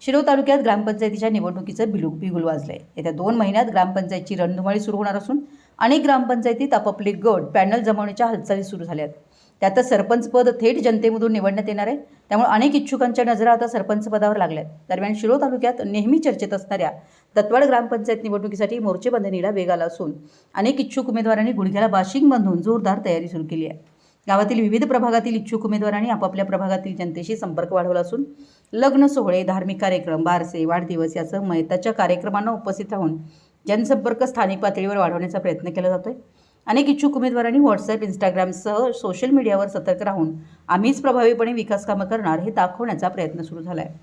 शिरोळ तालुक्यात ग्रामपंचायतीच्या निवडणुकीचं बिगुल वाजलंय। येत्या 2 महिन्यात ग्रामपंचायतीची रणधुमाळी सुरू होणार असून अनेक ग्रामपंचायतीत आपापले गट पॅनल जमवण्याच्या हालचाली सुरू झाल्यात। त्यातच सरपंच पद थेट जनतेमधून निवडण्यात येणार आहे, त्यामुळे अनेक इच्छुकांच्या नजरा आता सरपंच पदावर लागल्यात। दरम्यान शिरोळ तालुक्यात नेहमी चर्चेत असणाऱ्या दत्तवाड ग्रामपंचायत निवडणुकीसाठी मोर्चेबांधणीला वेग आला असून अनेक इच्छुक उमेदवारांनी गुडघ्याला बाशिंग बांधून जोरदार तयारी सुरू केली आहे। गावातील विविध प्रभागातील इच्छुक उमेदवारांनी आपापल्या प्रभागातील जनतेशी संपर्क वाढवला असून लग्न सोहळे, धार्मिक कार्यक्रम, बारसे, वाढदिवस यासह महत्त्वाच्या कार्यक्रमांना उपस्थित राहून जनसंपर्क स्थानिक पातळीवर वाढवण्याचा प्रयत्न केला जातोय। अनेक इच्छुक उमेदवारांनी व्हॉट्सअप, इंस्टाग्रामसह सोशल मीडियावर सतर्क राहून आम्हीच प्रभावीपणे विकास कामं करणार हे दाखवण्याचा प्रयत्न सुरू झाला आहे।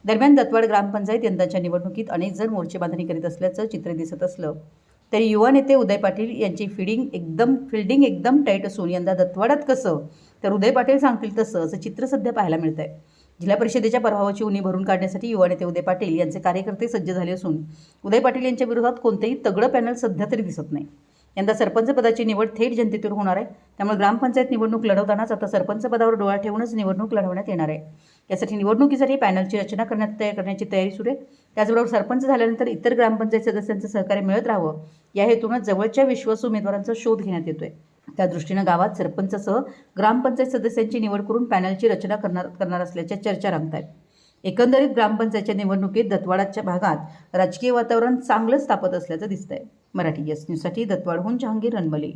दरम्यान दत्तवाड ग्रामपंचायत यंदाच्या निवडणुकीत अनेक जण मोर्चेबांधणी करीत असल्याचं चित्र दिसत असलं तरी युवा नेते उदय पाटील यांची फिल्डिंग एकदम टाईट असून यंदा दत्तवाडात कसं तर उदय पाटील सांगतील तसं असं चित्र सध्या पाहायला मिळत आहे। जिल्हा परिषदेच्या प्रभावाची उणी भरून काढण्यासाठी युवा नेते उदय पाटील यांचे कार्यकर्ते सज्ज झाले असून उदय पाटील यांच्या विरोधात कोणतेही तगडं पॅनल सध्या तरी दिसत नाही। यंदा सरपंच पदाची निवड थेट जनतेतून होणार आहे, त्यामुळे ग्रामपंचायत निवडणूक लढवतानाच आता सरपंच पदावर डोळा ठेवूनच निवडणूक लढवण्यात येणार आहे। यासाठी निवडणुकीसाठी पॅनलची रचना करण्याची तयारी सुरू आहे। त्याचबरोबर सरपंच झाल्यानंतर इतर ग्रामपंचायत सदस्यांचं सहकार्य मिळत राहावं या हेतून जवळच्या विश्वासू उमेदवारांचा शोध घेण्यात येतोय। त्या दृष्टीनं गावात सरपंचासह ग्रामपंचायत सदस्यांची निवड करून पॅनलची रचना करणार असल्याच्या चर्चा रंगतायत। एकंदरीत ग्रामपंचायतच्या निवडणुकीत दत्तवाडाच्या भागात राजकीय वातावरण चांगलंच तापत असल्याचं दिसतंय। मराठी एस न्यूजसाठी दत्तवाडहून जहांगीर रणबले।